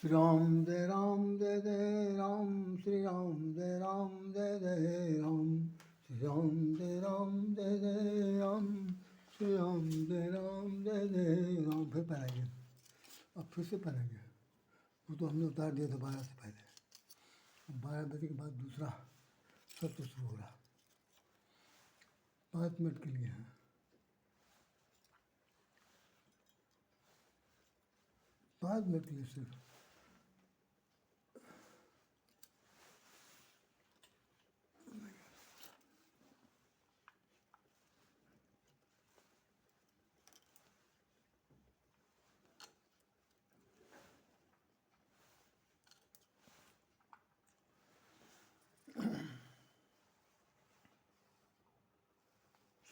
श्री राम जय राम जय जय राम, श्री राम जय राम जय जय राम, श्री राम जय राम जय जय राम, श्री राम जय राम जय जय राम। फिर पढ़ाइए, अब फिर से पढ़ाइए। वो तो हमने उतार दिया था 12 से पहले। 12 बजे के बाद दूसरा सत्र शुरू हो रहा, 5 मिनट के लिए है। 5 मिनट के लिए सिर्फ।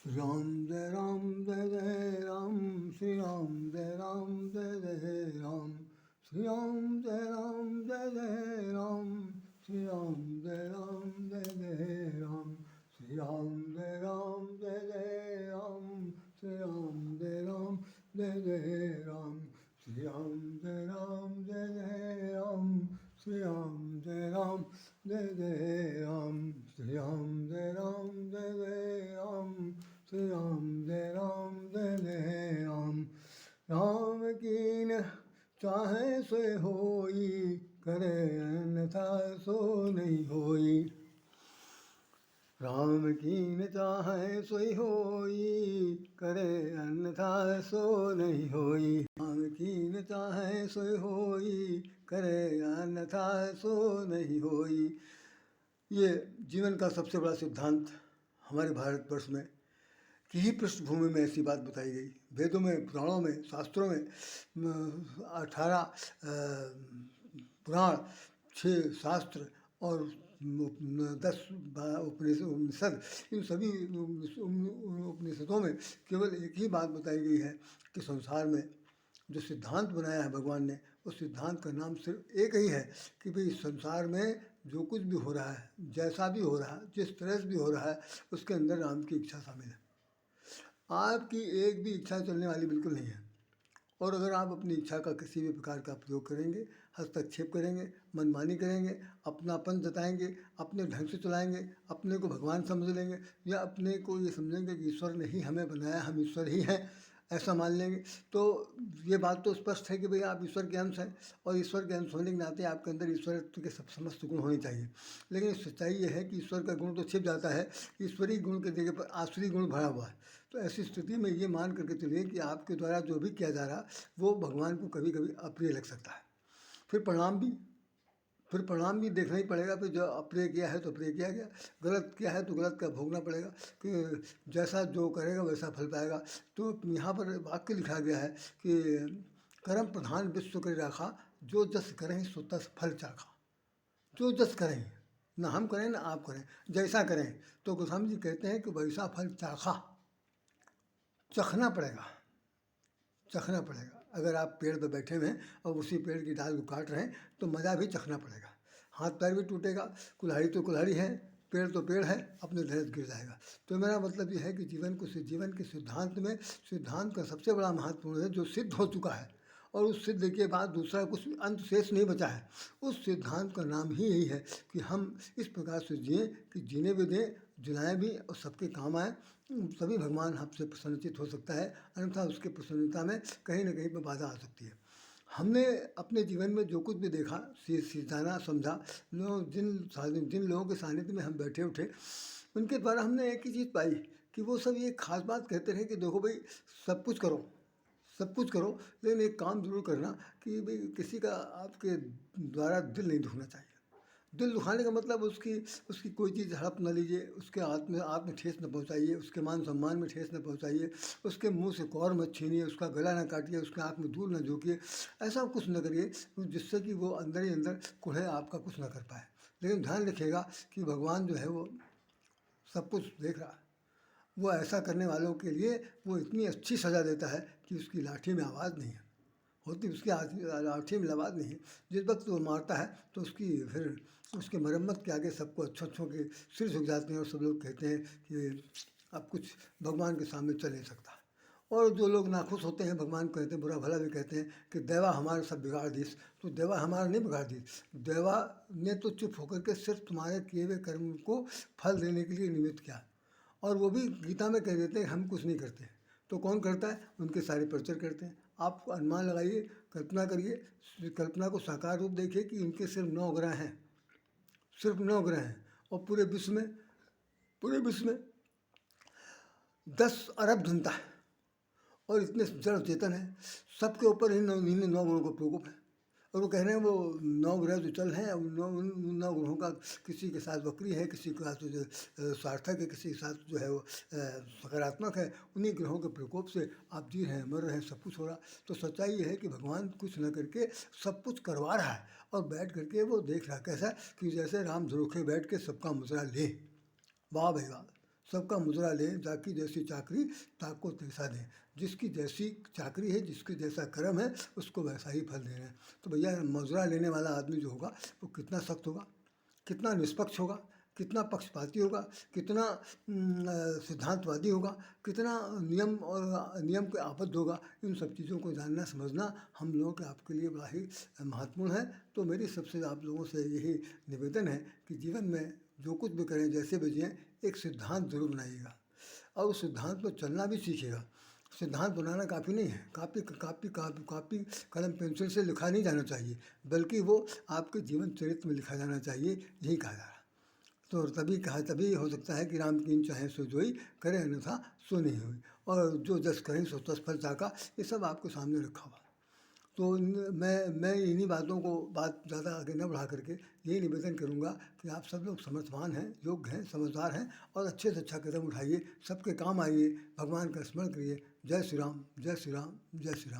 श्री राम जय राम जय जय राम, श्री राम जय राम जय जय राम, श्री राम जय राम जय जय राम, श्री राम जय राम जय जय राम, श्री राम जय राम जय जय राम, श्री राम जय राम जय जय राम, श्री राम जय राम जय जय राम, श्री राम जय राम जय जय राम, श्री राम जय राम जय जय राम, श्री राम जय राम जय जय राम। राम कीन चाहे सोए होई, करे अन्यथा सो नहीं होई। राम कीन चाहे सोई होई, करे अन्यथा सो नहीं होई। राम कीन चाहे सोई होई, करे अन्यथा सो नहीं होई। ये जीवन का सबसे बड़ा सिद्धांत हमारे भारतवर्ष में की ही पृष्ठभूमि में ऐसी बात बताई गई। वेदों में, पुराणों में, शास्त्रों में 18 पुराण, 6 शास्त्र और 10 उपनिषद, इन सभी उपनिषदों में केवल एक ही बात बताई गई है कि संसार में जो सिद्धांत बनाया है भगवान ने, उस सिद्धांत का नाम सिर्फ एक ही है कि भाई संसार में जो कुछ भी हो रहा है, जैसा भी हो रहा है, जिस तरह से भी हो रहा है, उसके अंदर राम की इच्छा शामिल है। आपकी एक भी इच्छा चलने वाली बिल्कुल नहीं है। और अगर आप अपनी इच्छा का किसी भी प्रकार का प्रयोग करेंगे, हस्तक्षेप करेंगे, मनमानी करेंगे, अपनापन जताएंगे, अपने ढंग से चलाएंगे, अपने को भगवान समझ लेंगे, या अपने को ये समझेंगे कि ईश्वर ने ही हमें बनाया, हम ईश्वर ही हैं, ऐसा मान लेंगे, तो ये बात तो स्पष्ट है कि भाई आप ईश्वर के अंश हैं, और ईश्वर के अंश होने के नाते आपके अंदर ईश्वरत्व के सब समस्त गुण होने चाहिए। लेकिन सच्चाई ये है कि ईश्वर का गुण तो छिप जाता है, ईश्वरीय गुण के जगह पर आसुरी गुण भरा हुआ है। तो ऐसी स्थिति में ये मान करके चलिए कि आपके द्वारा जो भी किया जा रहा वो भगवान को कभी कभी अप्रिय लग सकता है। फिर परिणाम भी देखना ही पड़ेगा। फिर जो अप्रिय किया है तो अप्रिय किया गया, गलत किया है तो गलत का भोगना पड़ेगा, कि जैसा जो करेगा वैसा फल पाएगा। तो यहाँ पर वाक्य लिखा गया है कि कर्म प्रधान विश्व कर राखा, जो जस करें सो तस फल चाखा। जो जस करें, ना हम करें ना आप करें, जैसा करें। तो गोस्वामी जी कहते हैं कि वैसा फल चाखा, चखना पड़ेगा, चखना पड़ेगा। अगर आप पेड़ पर बैठे हुए हैं और उसी पेड़ की डाल को काट रहे हैं तो मज़ा भी चखना पड़ेगा, हाथ पैर भी टूटेगा, कुल्हाड़ी तो कुल्हाड़ी है, पेड़ तो पेड़ है, अपने धैर्य गिर जाएगा। तो मेरा मतलब ये है कि जीवन के सिद्धांत में, सिद्धांत का सबसे बड़ा महत्वपूर्ण है जो सिद्ध हो चुका है, और उस सिद्ध के बाद दूसरा कुछ अंत शेष नहीं बचा है। उस सिद्धांत का नाम ही यही है कि हम इस प्रकार से जिएं कि जीने भी दें, जुलाएँ भी और सबके काम आए, तभी भगवान आपसे प्रसन्नचित हो सकता है। अन्यथा उसके प्रसन्नता में कहीं ना कहीं पर बाधा आ सकती है। हमने अपने जीवन में जो कुछ भी देखा, जाना, समझा, लोग जिन लोगों के सानिध्य में हम बैठे उठे, उनके द्वारा हमने एक ही चीज़ पाई कि वो सब ये खास बात कहते रहे कि देखो भाई, सब कुछ करो, सब कुछ करो, लेकिन एक काम जरूर करना कि भाई किसी का आपके द्वारा दिल नहीं दुखना चाहिए। दिल दुखाने का मतलब उसकी उसकी कोई चीज़ हड़प न लीजिए, उसके आत्म ठेस न पहुंचाइए, उसके मान सम्मान में ठेस न पहुंचाइए, उसके मुंह से कौर मत छीनिए, उसका गला न काटिए, उसके आँख में धूल न झोंकिए। ऐसा कुछ न करिए जिससे कि वो अंदर ही अंदर कुढ़े आपका कुछ न कर पाए। लेकिन ध्यान रखिएगा कि भगवान जो है वो सब कुछ देख रहा है। वो ऐसा करने वालों के लिए वो इतनी अच्छी सज़ा देता है कि उसकी लाठी में आवाज़ नहीं है होती, उसकी लाठी में आवाज़ नहीं है। जिस वक्त वो मारता है तो उसकी फिर उसके मरम्मत के आगे सबको अच्छों के सिर झुक जाते हैं, और सब लोग कहते हैं कि अब कुछ भगवान के सामने चल नहीं सकता। और जो लोग नाखुश होते हैं भगवान को कहते हैं, बुरा भला भी कहते हैं कि देवा हमारा सब बिगाड़ दीस। तो देवा हमारा नहीं बिगाड़ दी, देवा ने तो चुप होकर के सिर्फ तुम्हारे किए हुए कर्म को फल देने के लिए निमित्त किया। और वो भी गीता में कह देते हैं हम कुछ नहीं करते। तो कौन करता है? उनके सारे प्रचार करते हैं। आप अनुमान लगाइए, कल्पना करिए, कल्पना को साकार रूप देखिए कि इनके सिर्फ 9 ग्रह हैं, सिर्फ 9 ग्रह हैं, और पूरे विश्व में 10 अरब जनता है, और इतने जड़ चेतन है, सबके ऊपर इन्हीं 9 ग्रहों का प्रकोप है। और वो कह रहे हैं वो 9 ग्रह जो चल हैं, उन 9 ग्रहों का किसी के साथ वक्री है, किसी के साथ जो सार्थक है, किसी के साथ जो है वो सकारात्मक है। उन्हीं ग्रहों के प्रकोप से आप जी रहे हैं, मर रहे हैं, सब कुछ हो रहा। तो सच्चाई ये है कि भगवान कुछ न करके सब कुछ करवा रहा है, और बैठ करके वो देख रहा है कैसा कि जैसे राम झरोखे बैठ के सबका मुजरा ले। वाह भाई वाह, सबका मुजरा ले, जाकी जैसी चाकरी ताको तैसा दे। जिसकी जैसी चाकरी है, जिसके जैसा कर्म है, उसको वैसा ही फल दे रहे हैं। तो भैया मुजरा लेने वाला आदमी जो होगा वो कितना सख्त होगा, कितना निष्पक्ष होगा, कितना पक्षपाती होगा, कितना सिद्धांतवादी होगा, कितना नियम के आबद्ध होगा। इन सब चीज़ों को जानना समझना हम लोगों के आपके लिए बड़ा ही महत्वपूर्ण है। तो मेरी सबसे आप लोगों से यही निवेदन है कि जीवन में जो कुछ भी करें, जैसे भी जिएं, एक सिद्धांत जरूर बनाइएगा, और उस सिद्धांत पर चलना भी सीखिएगा। सिद्धांत बनाना काफ़ी नहीं है, कापी कलम पेंसिल से लिखा नहीं जाना चाहिए, बल्कि वो आपके जीवन चरित्र में लिखा जाना चाहिए, यही कहा जा रहा है। तो तभी हो सकता है कि राम कीन चाहे सो जोई, करे अन्यथा सो नहीं हुई, और जो जस करें सो तस फल चाका। ये सब आपके सामने रखा हुआ। तो मैं इन्हीं बातों को बात ज़्यादा आगे न बढ़ा करके यही निवेदन करूँगा कि आप सब लोग समर्थवान हैं, योग्य हैं, समझदार हैं, और अच्छे से अच्छा कदम उठाइए, सबके काम आइए, भगवान का स्मरण करिए। जय श्री राम, जय श्री राम, जय श्री राम।